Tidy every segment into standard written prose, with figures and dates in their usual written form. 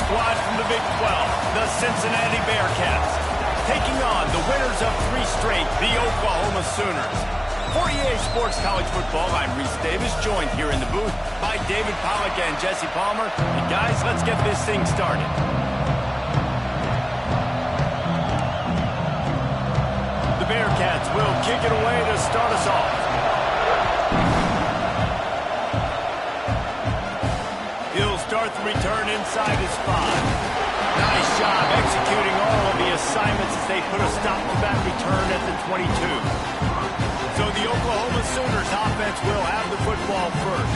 squad from the Big 12, the Cincinnati Bearcats, taking on the winners of 3 straight, the Oklahoma Sooners. For EA Sports College Football, I'm Reese Davis, joined here in the booth by David Pollack and Jesse Palmer. And guys, let's get this thing started. The Bearcats will kick it away to start us off. He'll start the return inside his 5. Nice job executing all of the assignments as they put a stop to that return at the 22. So the Oklahoma Sooners offense will have the football first.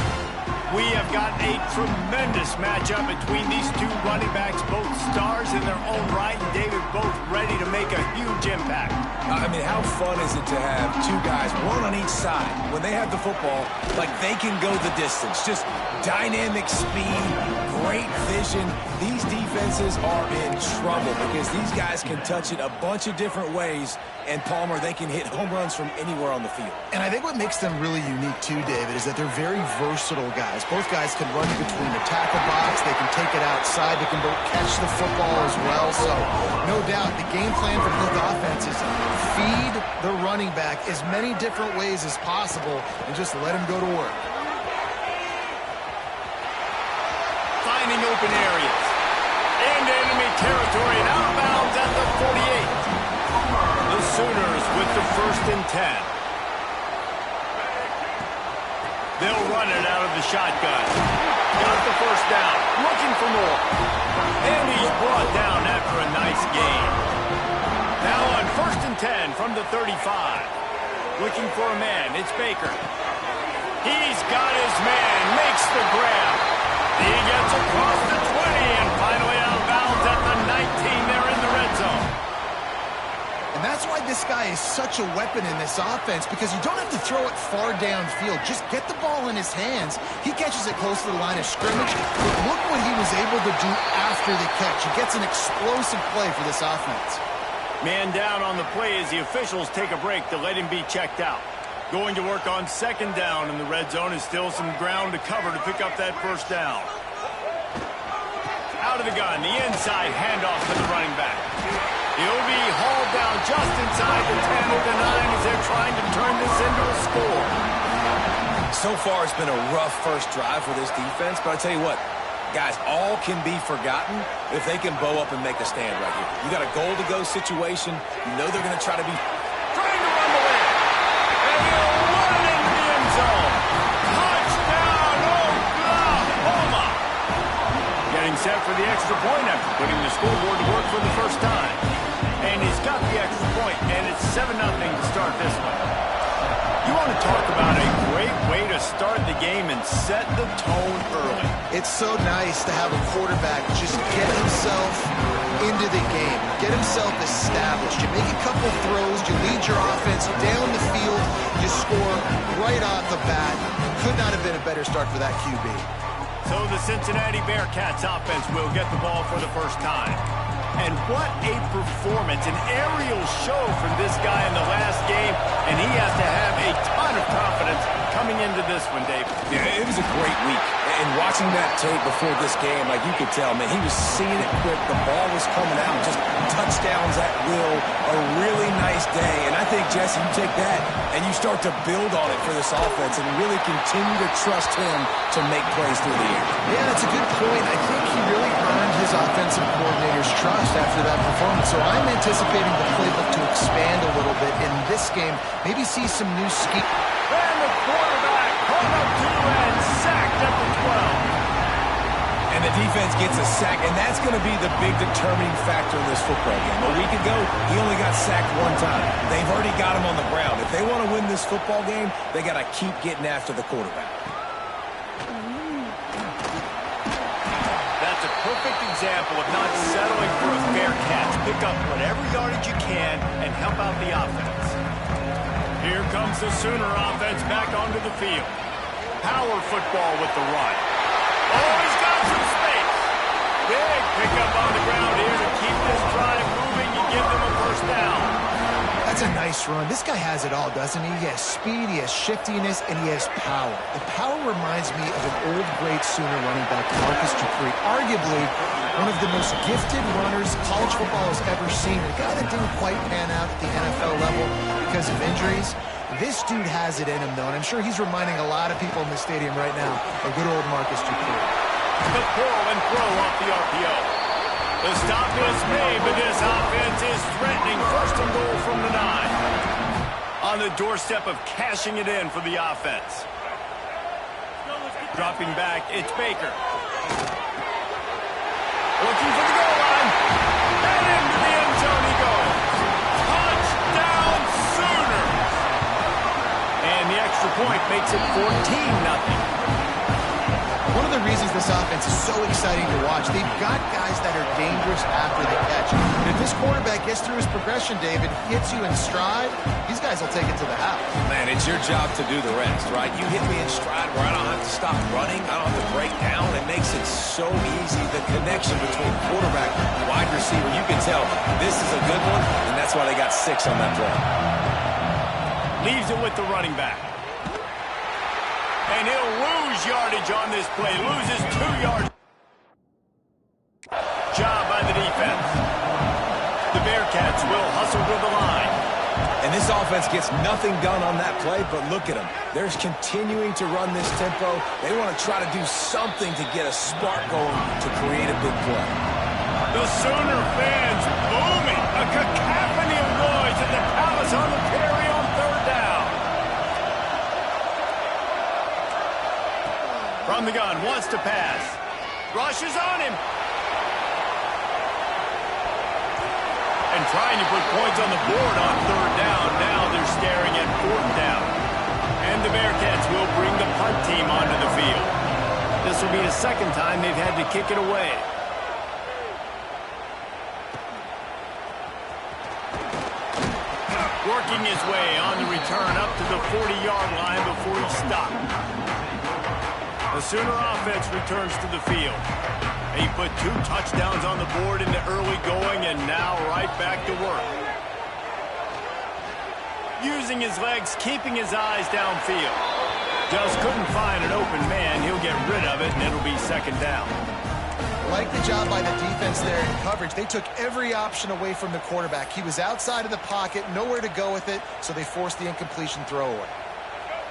We have got a tremendous matchup between these 2 running backs, both stars in their own right, and David, both ready to make a huge impact. I mean, how fun is it to have 2 guys, one on each side, when they have the football, like they can go the distance. Just dynamic speed, great vision. These defenses are in trouble because these guys can touch it a bunch of different ways, and Palmer, they can hit home runs from anywhere on the field. And I think what makes them really unique too, David, is that they're very versatile guys. Both guys can run between the tackle box, they can take it outside, they can both catch the football as well. So, no doubt, the game plan for both offenses, feed the running back as many different ways as possible and just let him go to work. Finding open areas. Into enemy territory and out of bounds at the 48. The Sooners with the 1st and 10. They'll run it out of the shotgun. Got the 1st down. Looking for more. And he's brought down after a nice gain. Now on 1st and 10 from the 35. Looking for a man. It's Baker. He's got his man. Makes the grab. He gets across the 20 and finally out of bounds at the 19. They're in the red zone. And that's why this guy is such a weapon in this offense, because you don't have to throw it far downfield. Just get the ball in his hands. He catches it close to the line of scrimmage, but look what he was able to do after the catch. He gets an explosive play for this offense. Man down on the play as the officials take a break to let him be checked out. Going to work on 2nd down in the red zone is still some ground to cover to pick up that 1st down. Out of the gun, the inside handoff to the running back. He'll be hauled down just inside the 10 of the 9 as they're trying to turn this into a score. So far, it's been a rough first drive for this defense, but I tell you what, guys, all can be forgotten if they can bow up and make a stand right here. You got a goal-to-go situation. You know they're going to try to be trying to run away. And he'll run into the end zone. Touchdown, Oklahoma! Getting set for the extra point after putting the scoreboard to work for the 1st time. And he's got the extra point, and it's 7-0 to start this one. You want to talk about a great way to start the game and set the tone early. It's so nice to have a quarterback just get himself into the game, get himself established. You make a couple throws, you lead your offense down the field, you score right off the bat. Could not have been a better start for that QB. So the Cincinnati Bearcats offense will get the ball for the 1st time. And what a performance, an aerial show from this guy in the last game, and he has to have a ton of confidence coming into this one, Dave. Yeah, it was a great week. And watching that tape before this game, like you could tell, man, he was seeing it quick. The ball was coming out, just touchdowns at will. A really nice day. And I think, Jesse, you take that and you start to build on it for this offense and really continue to trust him to make plays through the air. Yeah, that's a good point. I think he really earned his offensive coordinator's trust after that performance. So I'm anticipating the playbook to expand a little bit in this game. Maybe see some new scheme. And the quarterback caught up to and sacked at the 12. And the defense gets a sack, and that's going to be the big determining factor in this football game. A week ago, he only got sacked 1 time. They've already got him on the ground. If they want to win this football game, they got to keep getting after the quarterback. That's a perfect example of not settling for a fair catch. Pick up whatever yardage you can and help out the offense. Here comes the Sooner offense back onto the field. Power football with the run. Oh, he's got some space. Big pickup on the ground here to keep this drive moving and give them a 1st down. That's That's a nice run. This guy has it all, doesn't he? He has speed, he has shiftiness, and he has power. The power reminds me of an old, great Sooner running back, Marcus Dupree. Arguably one of the most gifted runners college football has ever seen. A guy that didn't quite pan out at the NFL level because of injuries. This dude has it in him, though, and I'm sure he's reminding a lot of people in the stadium right now of good old Marcus Dupree. The pull and throw off the RPO. The stop was made, but this offense is threatening. First and goal from the 9. On the doorstep of cashing it in for the offense. Dropping back, it's Baker. Looking for the goal line. And into the end zone he goes. Touchdown Sooners! And the extra point makes it 14-0. One of the reasons this offense is so exciting to watch, they've got guys that are dangerous after they catch. And if this quarterback gets through his progression, David, hits you in stride, these guys will take it to the house. Man, it's your job to do the rest, right? You hit me in stride where I don't have to stop running. I don't have to break down. It makes it so easy. The connection between quarterback and wide receiver, you can tell this is a good one, and that's why they got 6 on that play. Leaves it with the running back. And he'll lose yardage on this play. Loses 2 yards. Job by the defense. The Bearcats will hustle to the line. And this offense gets nothing done on that play, but look at them. They're continuing to run this tempo. They want to try to do something to get a spark going to create a big play. The Sooner fans booming. A cacophony of noise at the Palace on the carry on 3rd down. From the gun, wants to pass. Rushes on him. And trying to put points on the board on 3rd down. Now they're staring at 4th down. And the Bearcats will bring the punt team onto the field. This will be the 2nd time they've had to kick it away. Working his way on the return up to the 40-yard line before he stopped. The Sooner offense returns to the field. He put 2 touchdowns on the board in the early going and now right back to work. Using his legs, keeping his eyes downfield. Just couldn't find an open man. He'll get rid of it, and it'll be 2nd down. Like the job by the defense there in coverage. They took every option away from the quarterback. He was outside of the pocket, nowhere to go with it, so they forced the incompletion throwaway.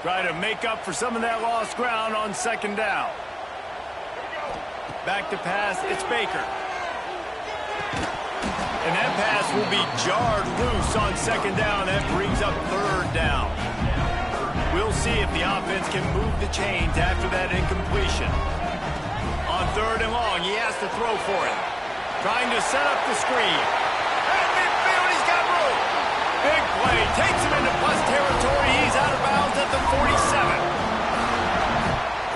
Try to make up for some of that lost ground on 2nd down. Back to pass, it's Baker. And that pass will be jarred loose on 2nd down. That brings up 3rd down. We'll see if the offense can move the chains after that incompletion. On 3rd and long, he has to throw for it. Trying to set up the screen. At midfield, he's got room. Big play, takes him into plus territory. He's out of bounds at the 47.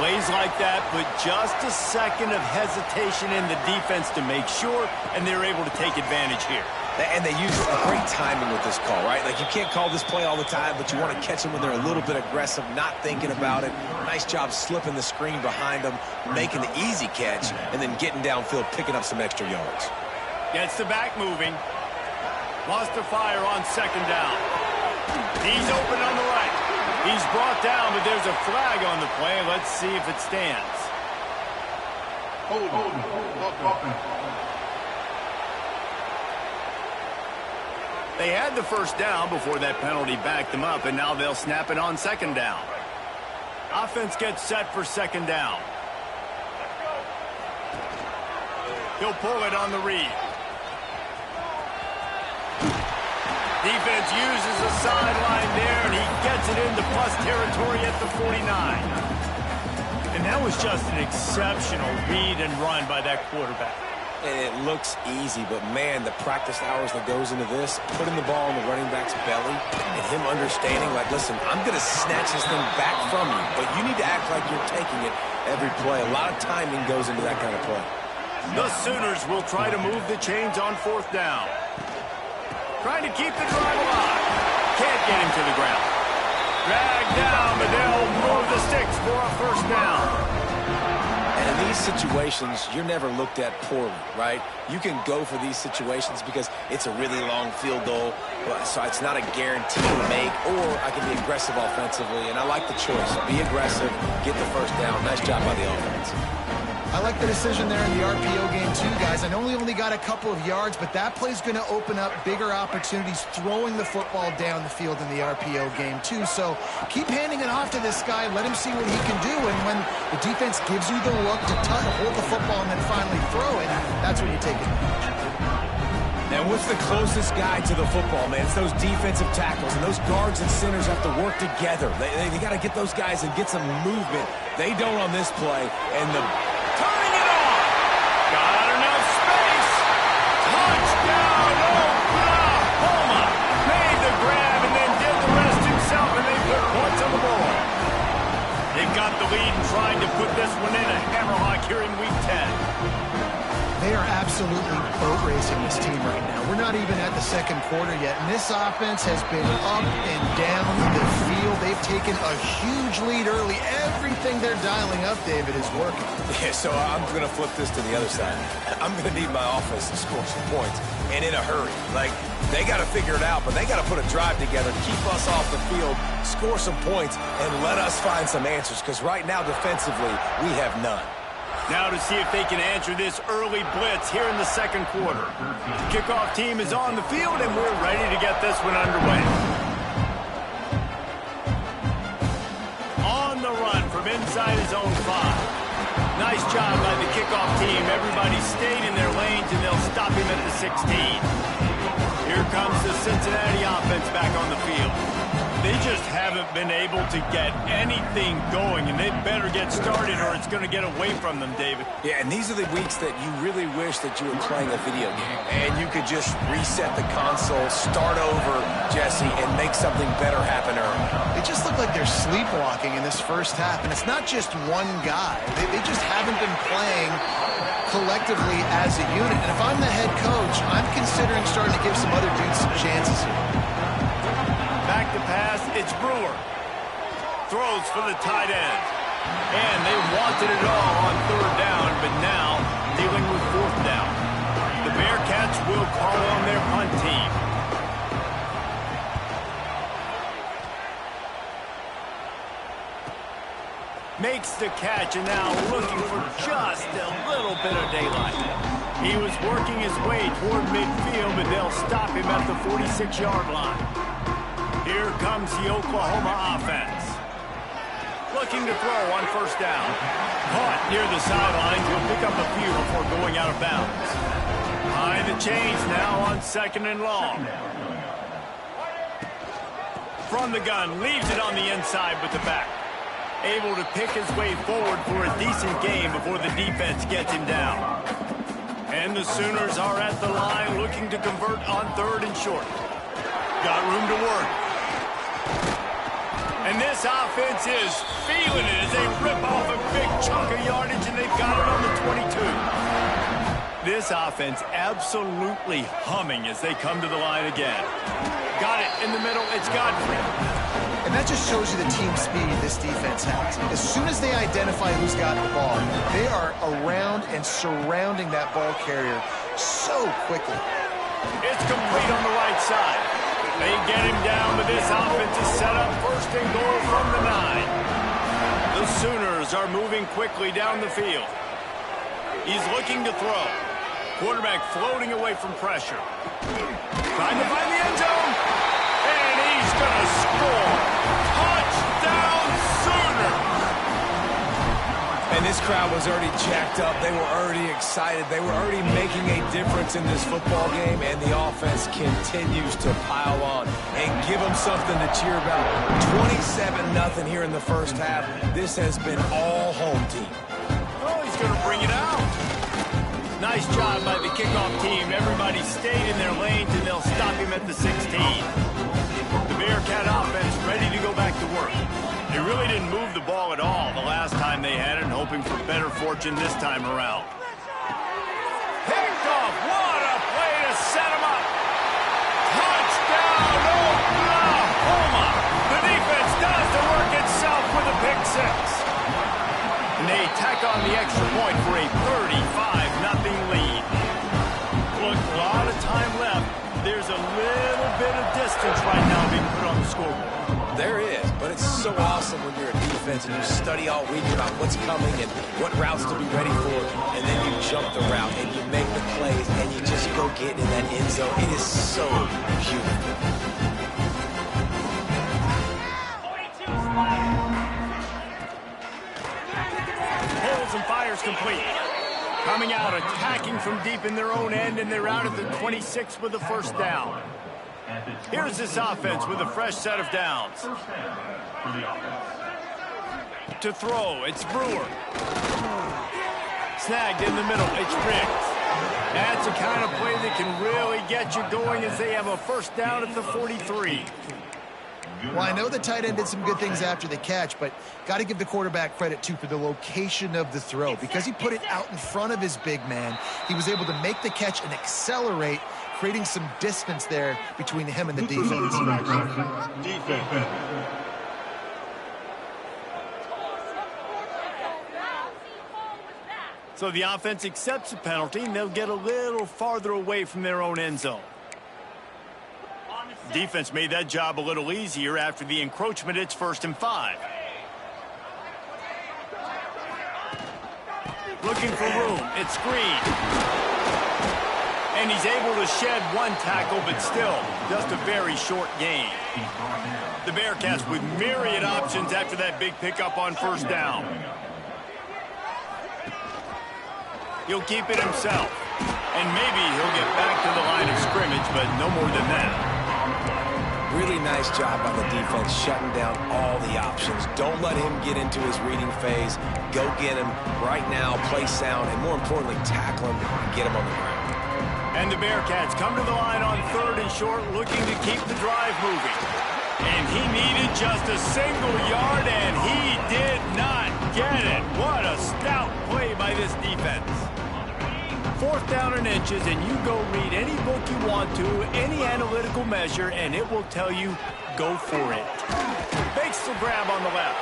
Plays like that, but just a second of hesitation in the defense to make sure, and they're able to take advantage here. And they use great timing with this call, right? Like, you can't call this play all the time, but you want to catch them when they're a little bit aggressive, not thinking about it. Nice job slipping the screen behind them, making the easy catch, and then getting downfield, picking up some extra yards. Gets the back moving. Wants to fire on 2nd down. He's open on the right. He's brought down, but there's a flag on the play. Let's see if it stands. They had the 1st down before that penalty backed them up, and now they'll snap it on 2nd down. Offense gets set for 2nd down. He'll pull it on the read. Defense uses the sideline there, and he gets it into plus territory at the 49. And that was just an exceptional read and run by that quarterback. And it looks easy, but man, the practice hours that goes into this, putting the ball in the running back's belly, and him understanding, like, listen, I'm going to snatch this thing back from you, but you need to act like you're taking it every play. A lot of timing goes into that kind of play. The Sooners will try to move the chains on 4th down. Trying to keep the drive alive. Can't get him to the ground. Dragged down, but they'll move the sticks for a 1st down. And in these situations, you're never looked at poorly, right? You can go for these situations because it's a really long field goal, so it's not a guarantee to make, or I can be aggressive offensively, and I like the choice. Be aggressive, get the first down. Nice job by the offense. I like the decision there in the RPO game too, guys. I know he only got a couple of yards, but that play's going to open up bigger opportunities throwing the football down the field in the RPO game too. So keep handing it off to this guy. Let him see what he can do. And when the defense gives you the look to hold the football and then finally throw it, that's when you take it. And what's the closest guy to the football, man? It's those defensive tackles, and those guards and centers have to work together. They got to get those guys and get some movement. They don't on this play, and the Turning it on. Got enough space. Touchdown, Oklahoma. Made the grab and then did the rest himself, and they put points on the board. They've got the lead and trying to put this one in a hammerlock here in Week 10. They are absolutely boat racing this team right now. We're not even at the second quarter yet, and this offense has been up and down the field. They've taken a huge lead early. Everything they're dialing up, David, is working. Yeah, so I'm going to flip this to the other side. I'm going to need my offense to score some points, and in a hurry. Like, they got to figure it out, but they got to put a drive together, keep us off the field, score some points, and let us find some answers, because right now, defensively, we have none. Now to see if they can answer this early blitz here in the second quarter. The kickoff team is on the field, and we're ready to get this one underway. On the run from inside his own 5. Nice job by the kickoff team. Everybody stayed in their lanes, and they'll stop him at the 16. Here comes the Cincinnati offense back on the field. They just haven't been able to get anything going, and they better get started or it's going to get away from them, David. Yeah, and these are the weeks that you really wish that you were playing a video game, and you could just reset the console, start over, Jesse, and make something better happen early. They just look like they're sleepwalking in this first half, and it's not just one guy. They just haven't been playing collectively as a unit, and if I'm the head coach, I'm considering starting to give some other dudes some chances here. Back to pass, it's Brewer. Throws for the tight end. And they wanted it all on third down, but now dealing with fourth down. The Bearcats will call on their punt team. Makes the catch, and now looking for just a little bit of daylight. He was working his way toward midfield, but they'll stop him at the 46-yard line. Here comes the Oklahoma offense. Looking to throw on first down. Caught near the sidelines. He'll pick up a few before going out of bounds. Behind the chains now on second and long. From the gun, leaves it on the inside with the back. Able to pick his way forward for a decent game before the defense gets him down. And the Sooners are at the line looking to convert on third and short. Got room to work. And this offense is feeling it as they rip off a big chunk of yardage, and they've got it on the 22. This offense absolutely humming as they come to the line again. Got it in the middle. It's Godfrey. And that just shows you the team speed this defense has. As soon as they identify who's got the ball, they are around and surrounding that ball carrier so quickly. It's complete on the right side. They get him down, but this offense is set up first and goal from the 9. The Sooners are moving quickly down the field. He's looking to throw. Quarterback floating away from pressure. Trying to find the end zone. And he's going to score. Touchdown, Sooners! And this crowd was already jacked up. They were already excited. They were already making a difference in this football game, and the offense continues to pile on and give them something to cheer about. 27-0 here in the first half. This has been all home team. Oh, he's going to bring it out. Nice job by the kickoff team. Everybody stayed in their lanes, and they'll stop him at the 16. The Bearcat offense ready to go back to work. They really didn't move the ball at all the last time they had it, and hoping for better fortune this time around. Picked off. What a play to set him up. Touchdown, Oklahoma. The defense does the work itself with a pick six. And they they tack on the extra point for a 35-0 lead. Look, a lot of time left. There's a little bit of distance right now being put on the scoreboard. There is, but it's so awesome when you're a defense and you study all week about what's coming and what routes to be ready for, and then you jump the route and you make the plays and you just go get in that end zone. It is so beautiful. Holds and fires complete. Coming out, attacking from deep in their own end, and they're out at the 26 with the first down. Here's this offense with a fresh set of downs. To throw, it's Brewer. Snagged in the middle, it's Riggs. That's the kind of play that can really get you going as they have a first down at the 43. Well, I know the tight end did some good things after the catch, but got to give the quarterback credit, too, for the location of the throw. Because he put it out in front of his big man, he was able to make the catch and accelerate, creating some distance there between him and the defense. So the offense accepts the penalty, and they'll get a little farther away from their own end zone. Defense made that job a little easier after the encroachment. It's 1st and 5. Looking for room. It's screen. And he's able to shed one tackle, but still just a very short gain. The Bearcats with myriad options after that big pickup on first down. He'll keep it himself. And maybe he'll get back to the line of scrimmage, but no more than that. Really nice job by the defense shutting down all the options. Don't let him get into his reading phase. Go get him right now, play sound, and more importantly, tackle him and get him on the ground. And the Bearcats come to the line on 3rd and short, looking to keep the drive moving. And he needed just a single yard, and he did not get it. What a stout play by this defense. 4th down and inches, and you go read any book you want to, any analytical measure, and it will tell you, go for it. Makes the grab on the left.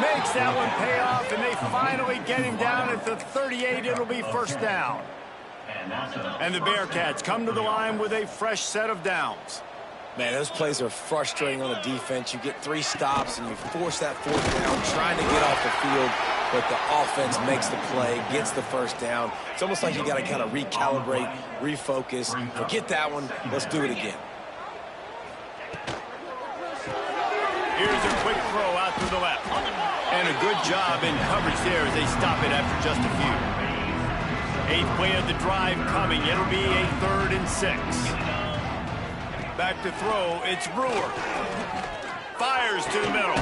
Makes that one pay off, and they finally get him down at the 38. It'll be first down. And the Bearcats come to the line with a fresh set of downs. Man, those plays are frustrating on the defense. You get 3 stops, and you force that 4th down, trying to get off the field, but the offense makes the play, gets the first down. It's almost like you got to kind of recalibrate, refocus. Forget that one. Let's do it again. Here's a quick throw out to the left. And a good job in coverage there as they stop it after just a few. 8th play of the drive coming. It'll be a 3rd and 6. Back to throw, it's Brewer. Fires to the middle.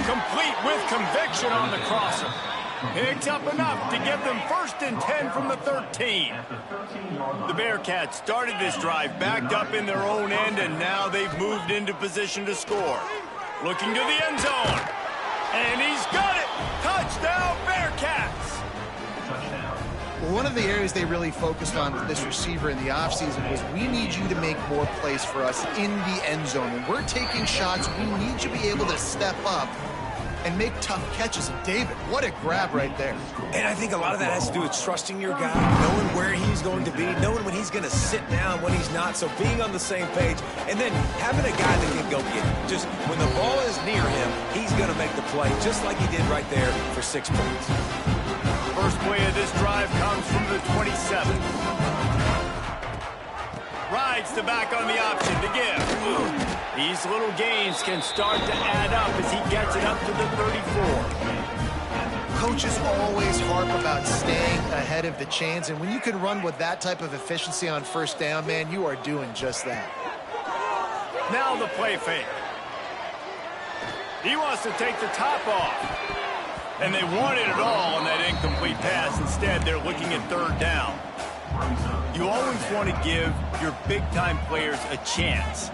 Complete with conviction on the crosser. Picks up enough to give them 1st and 10 from the 13. The Bearcats started this drive backed up in their own end, and now they've moved into position to score. Looking to the end zone. And he's got it! Touchdown, Bearcats! Well, one of the areas they really focused on with this receiver in the offseason was, we need you to make more plays for us in the end zone. When we're taking shots, we need you to be able to step up and make tough catches. And David, what a grab right there. And I think a lot of that has to do with trusting your guy, knowing where he's going to be, knowing when he's going to sit down, when he's not. So being on the same page, and then having a guy that can go get it. Just when the ball is near him, he's going to make the play, just like he did right there for 6 points. First play of this drive comes from the 27. Rides the back on the option to give. These little gains can start to add up as he gets it up to the 34. Coaches always harp about staying ahead of the chains, and when you can run with that type of efficiency on first down, man, you are doing just that. Now the play fake. He wants to take the top off. And they wanted it all on that incomplete pass. Instead, they're looking at 3rd down. You always want to give your big-time players a chance.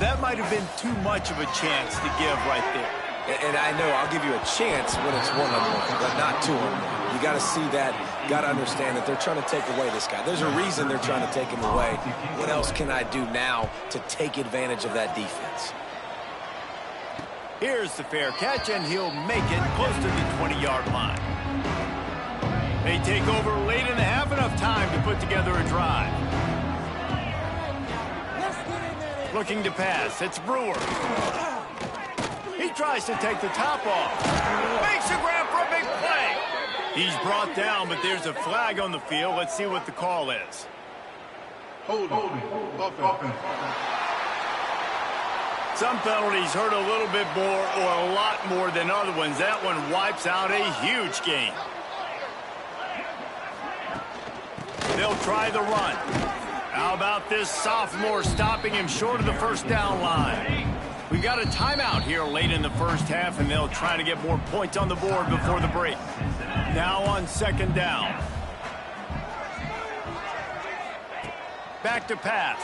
That might have been too much of a chance to give right there. And I know I'll give you a chance when it's 1-on-1, but not 2-on-1. You got to see that, got to understand that they're trying to take away this guy. There's a reason they're trying to take him away. What else can I do now to take advantage of that defense? Here's the fair catch, and he'll make it close to the 20-yard line. They take over late in the half, enough time to put together a drive. Looking to pass, it's Brewer. He tries to take the top off. Makes a grab for a big play. He's brought down, but there's a flag on the field. Let's see what the call is. Holding. Offense. Some penalties hurt a little bit more or a lot more than other ones. That one wipes out a huge game. They'll try the run. How about this sophomore stopping him short of the first down line? We got a timeout here late in the first half, and they'll try to get more points on the board before the break. Now on second down. Back to pass.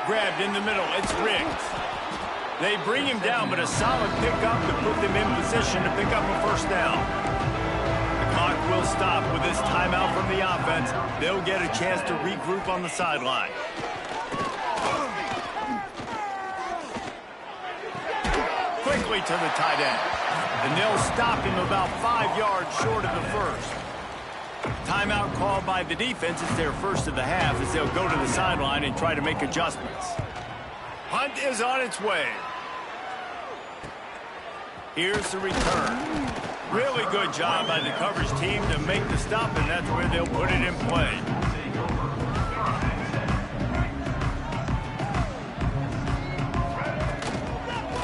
Grabbed in the middle. It's Riggs. They bring him down, but a solid pickup to put them in position to pick up a first down. The clock will stop with this timeout from the offense. They'll get a chance to regroup on the sideline. Quickly to the tight end. And they'll stop him about 5 yards short of the first. Timeout called by the defense. It's their first of the half as they'll go to the sideline and try to make adjustments. Hunt is on its way. Here's the return. Really good job by the coverage team to make the stop, and that's where they'll put it in play.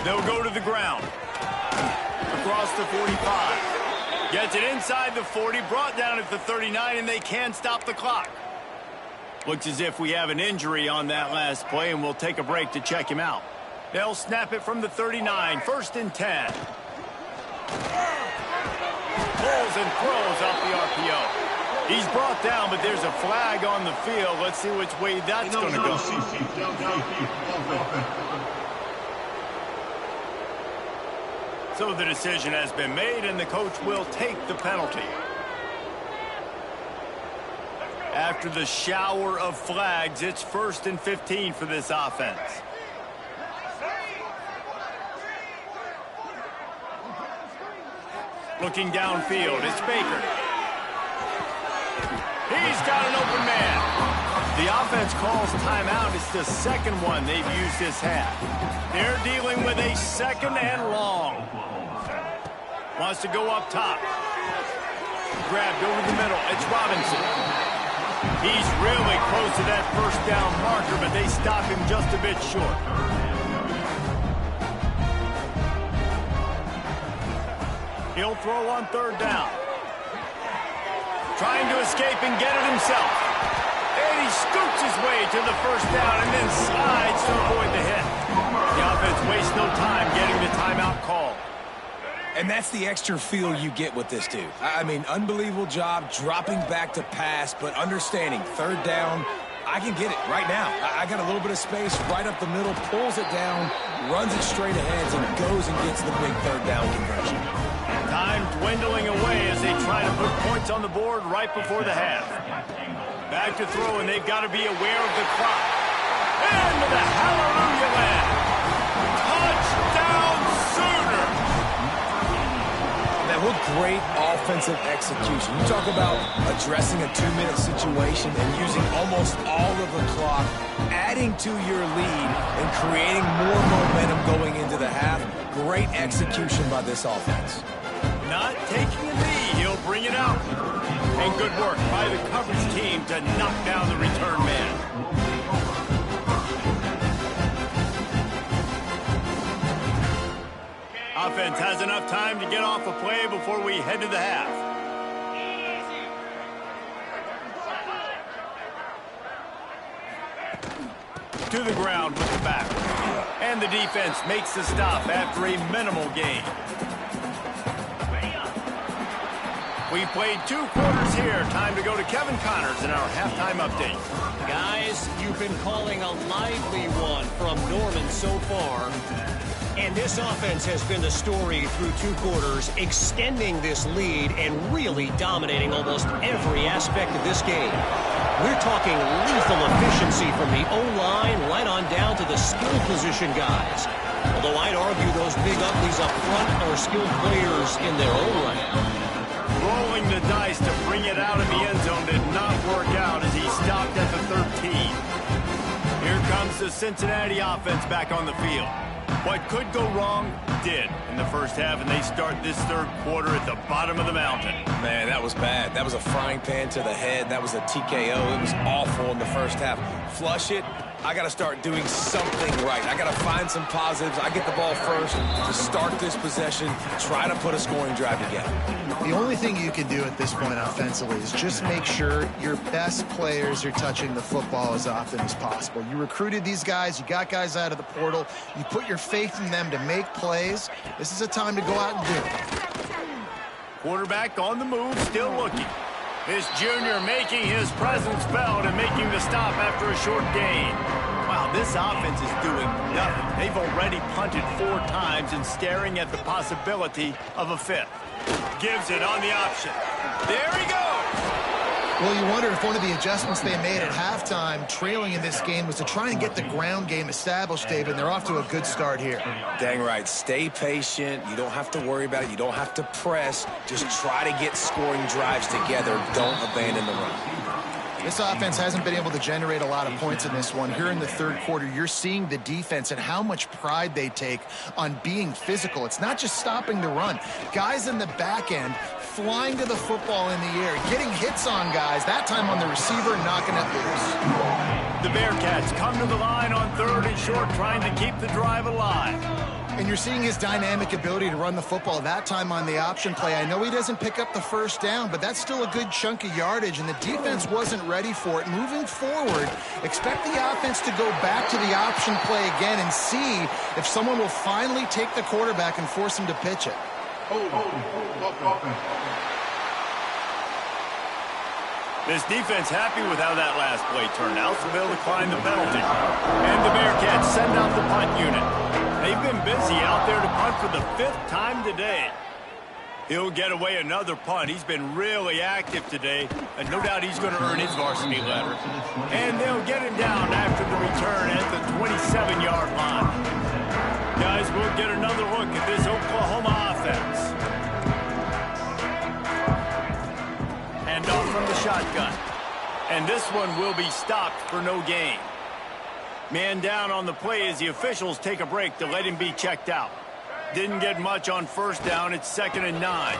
They'll go to the ground. Across the 45. Gets it inside the 40, brought down at the 39, and they can stop the clock. Looks as if we have an injury on that last play, and we'll take a break to check him out. They'll snap it from the 39, 1st and 10. Pulls and throws off the RPO. He's brought down, but there's a flag on the field. Let's see which way that's going to go. So the decision has been made, and the coach will take the penalty. After the shower of flags, it's 1st and 15 for this offense. Looking downfield, it's Baker. He's got an open man. The offense calls timeout. It's the second one they've used this half. They're dealing with a 2nd and long. Wants to go up top. Grabbed over the middle. It's Robinson. He's really close to that first down marker, but they stop him just a bit short. He'll throw on 3rd down. Trying to escape and get it himself. And he scoots his way to the first down and then slides to avoid the hit. The offense wastes no time getting the timeout call. And that's the extra feel you get with this dude. I mean, unbelievable job dropping back to pass, but understanding 3rd down, I can get it right now. I got a little bit of space right up the middle, pulls it down, runs it straight ahead, and goes and gets the big 3rd down conversion. Time dwindling away as they try to put points on the board right before the half. Back to throw, and they've got to be aware of the clock. And with a hallelujah land. Touchdown Sooner! Man, what great offensive execution. You talk about addressing a 2-minute situation and using almost all of the clock, adding to your lead and creating more momentum going into the half. Great execution by this offense. Not taking a knee, he'll bring it out. And good work by the coverage team to knock down the return man. Offense has enough time to get off a play before we head to the half. To the ground with the back. And the defense makes the stop after a minimal gain. We played 2 quarters here. Time to go to Kevin Connors in our halftime update. Guys, you've been calling a lively one from Norman so far. And this offense has been the story through 2 quarters, extending this lead and really dominating almost every aspect of this game. We're talking lethal efficiency from the O-line right on down to the skill position guys. Although I'd argue those big uglies up front are skilled players in their own right. Rolling the dice to bring it out of the end zone did not work out as he stopped at the 13. Here comes the Cincinnati offense back on the field. What could go wrong did in the first half, and they start this third quarter at the bottom of the mountain. Man, that was bad. That was a frying pan to the head. That was a TKO. It was awful in the first half. Flush it. I got to start doing something right. I got to find some positives. I get the ball first to start this possession, try to put a scoring drive together. The only thing you can do at this point offensively is just make sure your best players are touching the football as often as possible. You recruited these guys. You got guys out of the portal. You put your faith in them to make plays. This is a time to go out and do it. Quarterback on the move, still looking. This junior making his presence felt and making the stop after a short gain. Wow, this offense is doing nothing. They've already punted 4 times and staring at the possibility of a 5th. Gives it on the option. There he goes! Well, you wonder if one of the adjustments they made at halftime, trailing in this game, was to try and get the ground game established, David. They're off to a good start here. Dang right. Stay patient. You don't have to worry about it. You don't have to press. Just try to get scoring drives together. Don't abandon the run. This offense hasn't been able to generate a lot of points in this one. Here in the third quarter, you're seeing the defense and how much pride they take on being physical. It's not just stopping the run. Guys in the back end flying to the football in the air, getting hits on guys, that time on the receiver, knocking it loose. The Bearcats come to the line on 3rd and short, trying to keep the drive alive. And you're seeing his dynamic ability to run the football, that time on the option play. I know he doesn't pick up the first down, but that's still a good chunk of yardage, and the defense wasn't ready for it. Moving forward, expect the offense to go back to the option play again and see if someone will finally take the quarterback and force him to pitch it. This defense happy with how that last play turned out, so they'll decline the penalty. And the Bearcats send out the punt unit. They've been busy out there to punt for the 5th time today. He'll get away another punt. He's been really active today, and no doubt he's going to earn his varsity letter. And they'll get him down after the return at the 27-yard line. Guys, we'll get another look at this Oklahoma offense. Hand off from the shotgun. And this one will be stopped for no gain. Man down on the play as the officials take a break to let him be checked out. Didn't get much on first down. It's 2nd and 9.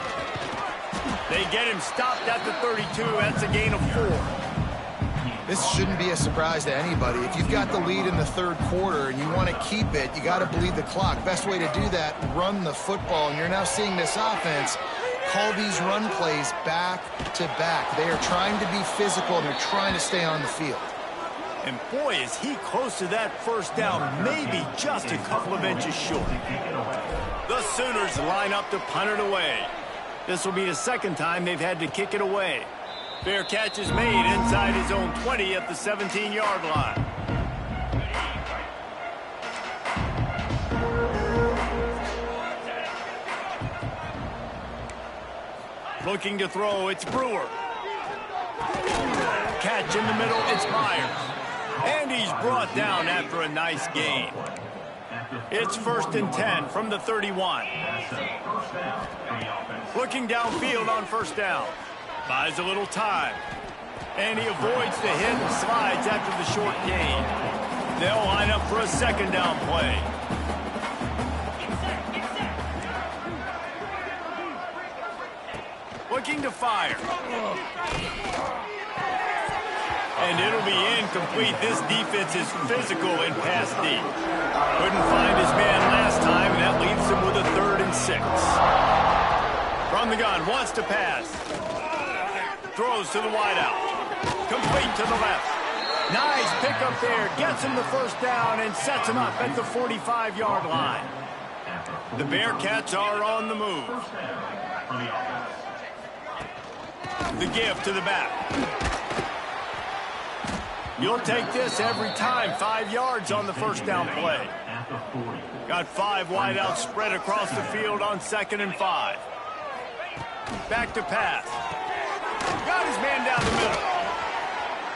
They get him stopped at the 32. That's a gain of 4. This shouldn't be a surprise to anybody. If you've got the lead in the third quarter and you want to keep it, you got to bleed the clock. Best way to do that, run the football. And you're now seeing this offense call these run plays back to back. They are trying to be physical, and they're trying to stay on the field. And boy, is he close to that first down, maybe just a couple of inches short. The Sooners line up to punt it away. This will be the 2nd time they've had to kick it away. Fair catch is made inside his own 20 at the 17-yard line. Looking to throw, it's Brewer. Catch in the middle, it's Myers. And he's brought down after a nice gain. It's 1st and 10 from the 31. Looking downfield on first down. Buys a little time. And he avoids the hit and slides after the short gain. They'll line up for a 2nd down play. Looking to fire. And it'll be incomplete. This defense is physical and pass deep. Couldn't find his man last time, and that leaves him with a 3rd and 6. From the gun, wants to pass. Throws to the wideout. Complete to the left. Nice pickup there. Gets him the first down and sets him up at the 45-yard line. The Bearcats are on the move. The give to the back. You'll take this every time. 5 yards on the first down play. Got 5 wideouts spread across the field on 2nd and 5. Back to pass. Got his man down the middle.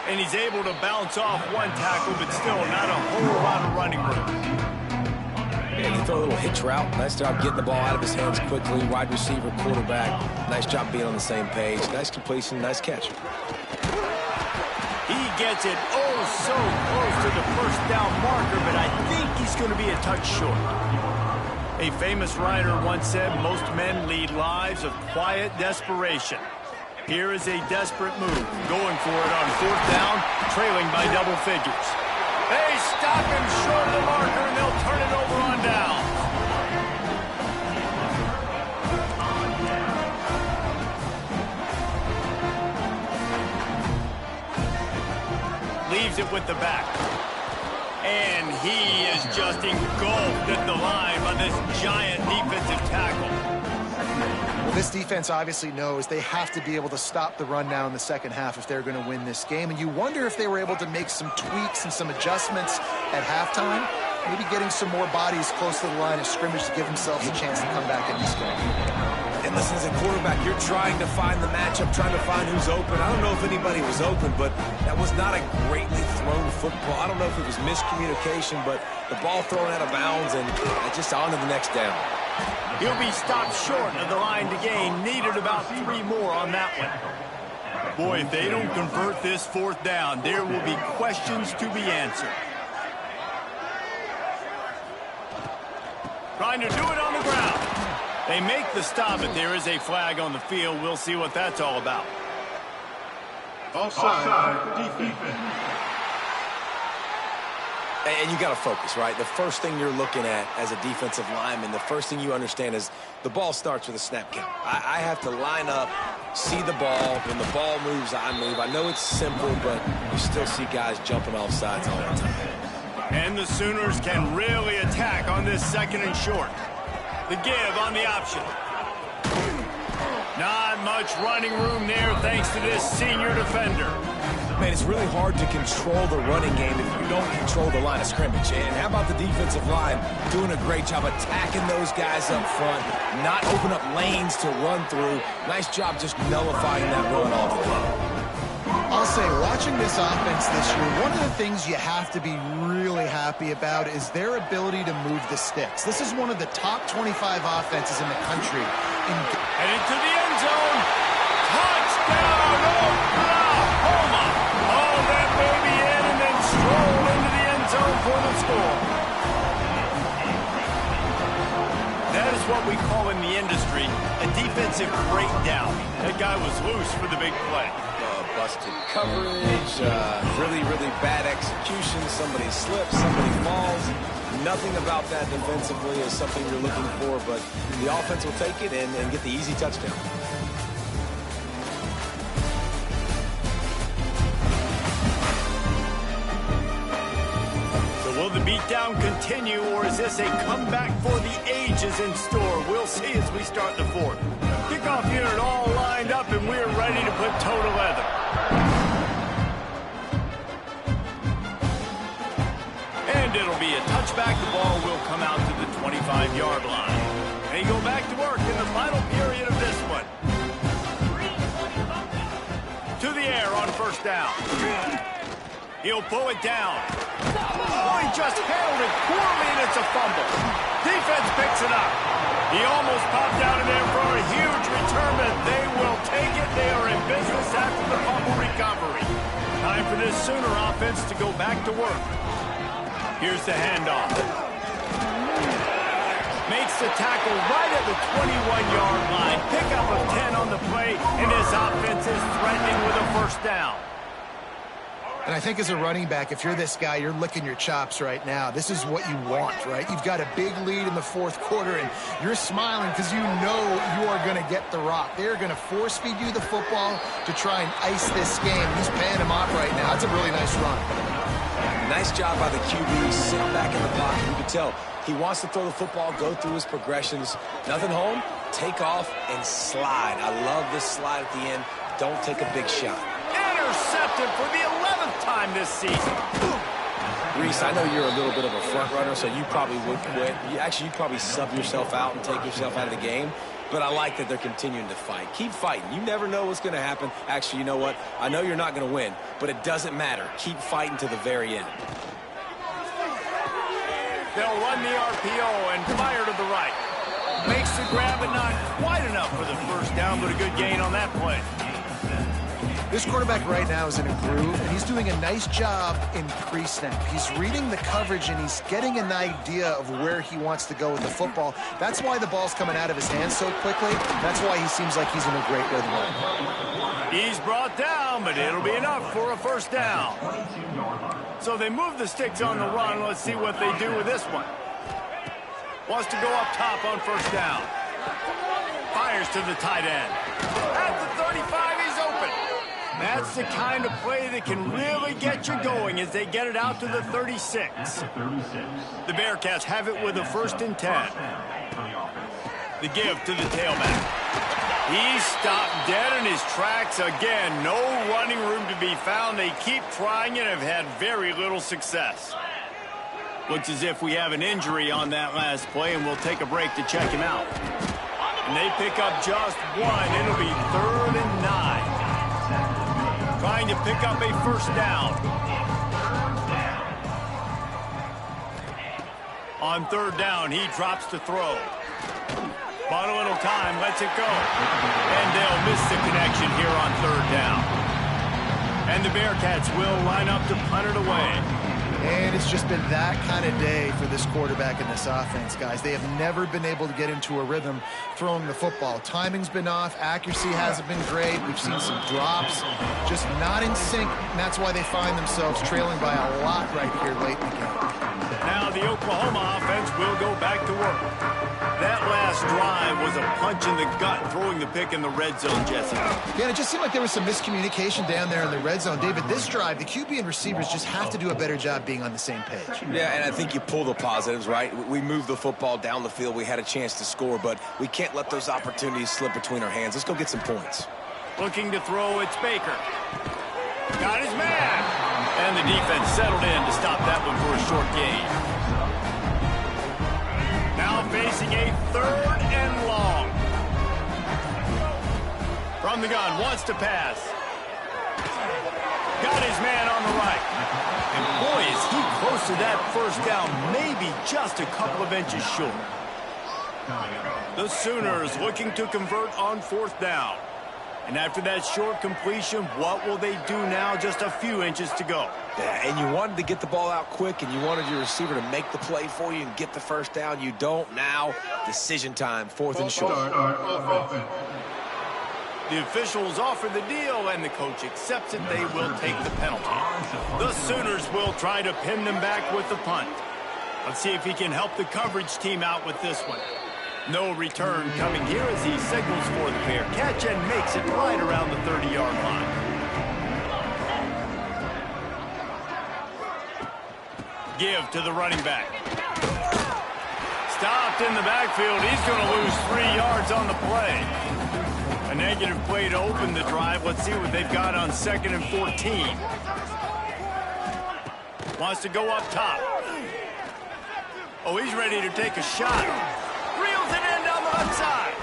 And he's able to bounce off one tackle, but still not a whole lot of running room. Yeah, you throw a little hitch route. Nice job getting the ball out of his hands quickly. Wide receiver, quarterback. Nice job being on the same page. Nice completion, nice catch. He gets it oh so close to the first down marker, but I think he's going to be a touch short. A famous writer once said most men lead lives of quiet desperation. Here is a desperate move, going for it on fourth down, trailing by double figures. They stop him short of the marker, and they'll turn it over on down. Leaves it with the back. And he is just engulfed at the line by this giant defensive tackle. Well, this defense obviously knows they have to be able to stop the run now in the second half if they're going to win this game. And you wonder if they were able to make some tweaks and some adjustments at halftime, maybe getting some more bodies close to the line of scrimmage to give themselves a chance to come back in this game. And listen, as a quarterback, you're trying to find the matchup, trying to find who's open. I don't know if anybody was open, but that was not a greatly thrown football. I don't know if it was miscommunication, but the ball thrown out of bounds and just on to the next down. He'll be stopped short of the line to gain. Needed about 3 more on that one. Boy, if they don't convert this fourth down, there will be questions to be answered. Trying to do it on the ground. They make the stop, but there is a flag on the field. We'll see what that's all about. Offside, defense. And you got to focus, right? The first thing you're looking at as a defensive lineman, the first thing you understand is the ball starts with a snap count. I have to line up, see the ball. When the ball moves, I move. I know it's simple, but you still see guys jumping off sides all the time. And the Sooners can really attack on this second and short. The give on the option. Not much running room there thanks to this senior defender. Man, it's really hard to control the running game if you don't control the line of scrimmage. And how about the defensive line doing a great job attacking those guys up front, not open up lanes to run through. Nice job just nullifying that run altogether. I'll say, watching this offense this year, one of the things you have to be really happy about is their ability to move the sticks. This is one of the top 25 offenses in the country. Headed to the end zone. Touchdown, Oklahoma. Oh, that baby in and then stroll into the end zone for the score. That is what we call in the industry a defensive breakdown. That guy was loose for the big play. Busted coverage, really, really bad execution. Somebody slips, somebody falls. Nothing about that defensively is something you're looking for, but the offense will take it and get the easy touchdown. So will the beatdown continue, or is this a comeback for the ages in store? We'll see as we start the fourth. Kickoff unit all lined up, and we're ready to put toe to leather. And it'll be a touchback. The ball will come out to the 25-yard line. They go back to work in the final period of this one. To the air on first down. He'll pull it down. Oh, he just handled it poorly, and it's a fumble. Defense picks it up. He almost popped out of there for a huge return, but they will take it. They are in business after the fumble recovery. Time for this Sooner offense to go back to work. Here's the handoff. Makes the tackle right at the 21-yard line. Pickup of 10 on the play, and his offense is threatening with a first down. And I think as a running back, if you're this guy, you're licking your chops right now. This is what you want, right? You've got a big lead in the fourth quarter, and you're smiling because you know you are going to get the rock. They're going to force-feed you the football to try and ice this game. He's paying him off right now. It's a really nice run. Nice job by the QB, sitting back in the pocket. You can tell he wants to throw the football, go through his progressions. Nothing home, take off, and slide. I love this slide at the end. Don't take a big shot. Intercepted for the 11th time this season. Reese, I know you're a little bit of a front runner, so you probably would quit. You'd probably sub yourself out and take yourself out of the game. But I like that they're continuing to fight. Keep fighting. You never know what's going to happen. Actually, you know what? I know you're not going to win, but it doesn't matter. Keep fighting to the very end. They'll run the RPO and fire to the right. Makes the grab, but not quite enough for the first down, but a good gain on that play. This quarterback right now is in a groove, and he's doing a nice job in pre-snap. He's reading the coverage, and he's getting an idea of where he wants to go with the football. That's why the ball's coming out of his hands so quickly. That's why he seems like he's in a great rhythm. He's brought down, but it'll be enough for a first down. So they move the sticks on the run. Let's see what they do with this one. Wants to go up top on first down. Fires to the tight end. At the 35, he's open. That's the kind of play that can really get you going as they get it out to the 36. The Bearcats have it with a 1st and 10. The give to the tailback. He's stopped dead in his tracks again. No running room to be found. They keep trying and have had very little success. Looks as if we have an injury on that last play, and we'll take a break to check him out. And they pick up just one. It'll be 3rd and 9. Trying to pick up a first down. On 3rd down, he drops to throw. Bought a little time, lets it go. And they'll miss the connection here on 3rd down. And the Bearcats will line up to punt it away. And it's just been that kind of day for this quarterback and this offense, guys. They have never been able to get into a rhythm throwing the football. Timing's been off. Accuracy hasn't been great. We've seen some drops. Just not in sync, and that's why they find themselves trailing by a lot right here late in the game. Now the Oklahoma offense will go back to work. That last drive was a punch in the gut, throwing the pick in the red zone, Jesse. Yeah, it just seemed like there was some miscommunication down there in the red zone. David, this drive, the QB and receivers just have to do a better job being on the same page. Yeah, and I think you pull the positives, right? We moved the football down the field. We had a chance to score, but we can't let those opportunities slip between our hands. Let's go get some points. Looking to throw, it's Baker. Got his man. And the defense settled in to stop that one for a short gain. Now facing a 3rd and long. From the gun, wants to pass. Got his man on the right. And boy, is he close to that first down, maybe just a couple of inches short. The Sooners looking to convert on 4th down. And after that short completion, what will they do now? Just a few inches to go. Yeah, and you wanted to get the ball out quick, and you wanted your receiver to make the play for you and get the first down. You don't now. Decision time, 4th and short. The officials offer the deal, and the coach accepts it. They will take the penalty. The Sooners will try to pin them back with the punt. Let's see if he can help the coverage team out with this one. No return coming here as he signals for the fair catch and makes it right around the 30-yard line. Give to the running back. Stopped in the backfield. He's going to lose 3 yards on the play. A negative play to open the drive. Let's see what they've got on 2nd and 14. Wants to go up top. Oh, he's ready to take a shot. Reels it in down the left side.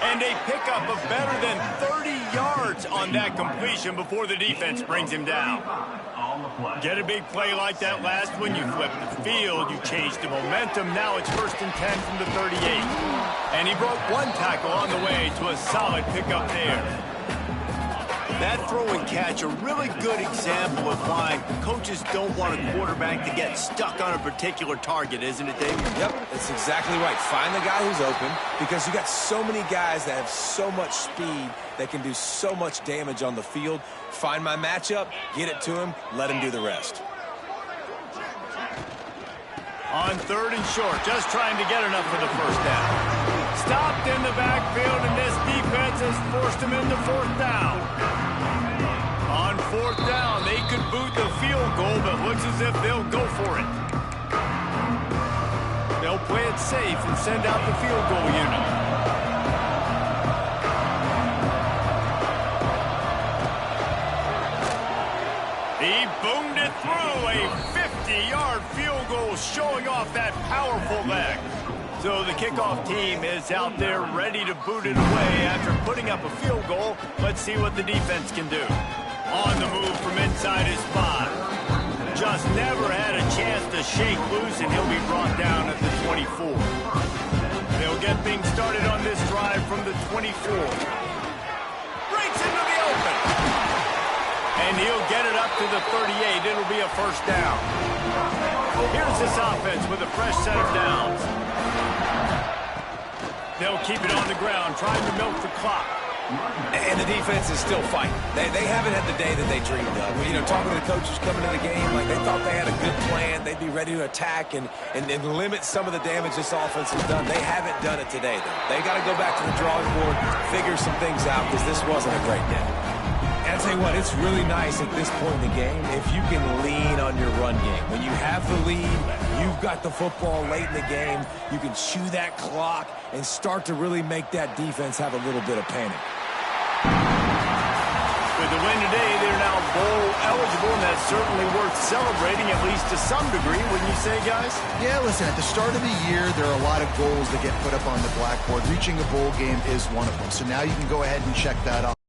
And a pickup of better than 30 yards on that completion before the defense brings him down. Get a big play like that last one, you flip the field, you change the momentum. Now it's 1st and 10 from the 38. And he broke one tackle on the way to a solid pickup there. That throw and catch, a really good example of why coaches don't want a quarterback to get stuck on a particular target, isn't it, David? Yep, that's exactly right. Find the guy who's open, because you got so many guys that have so much speed that can do so much damage on the field. Find my matchup, get it to him, let him do the rest. On 3rd and short, just trying to get enough for the first down. Stopped in the backfield, and this defense has forced him into 4th down. On 4th down, they could boot the field goal, but looks as if they'll go for it. They'll play it safe and send out the field goal unit. He boomed it through, a 50-yard field goal showing off that powerful leg. So the kickoff team is out there ready to boot it away after putting up a field goal. Let's see what the defense can do. On the move from inside his 5. just never had a chance to shake loose, and he'll be brought down at the 24. They'll get things started on this drive from the 24. Breaks into the open. And he'll get it up to the 38. It'll be a first down. Here's this offense with a fresh set of downs. They'll keep it on the ground, trying to milk the clock. And the defense is still fighting. They haven't had the day that they dreamed of. You know, talking to the coaches coming into the game, like they thought they had a good plan. They'd be ready to attack and limit some of the damage this offense has done. They haven't done it today, though. They got to go back to the drawing board, figure some things out, because this wasn't a great day. And I'll tell you what, it's really nice at this point in the game if you can lean on your run game. When you have the lead, you've got the football late in the game, you can chew that clock and start to really make that defense have a little bit of panic. With the win today, they're now bowl eligible, and that's certainly worth celebrating, at least to some degree, wouldn't you say, guys? Yeah, listen, at the start of the year, there are a lot of goals that get put up on the blackboard. Reaching a bowl game is one of them. So now you can go ahead and check that off.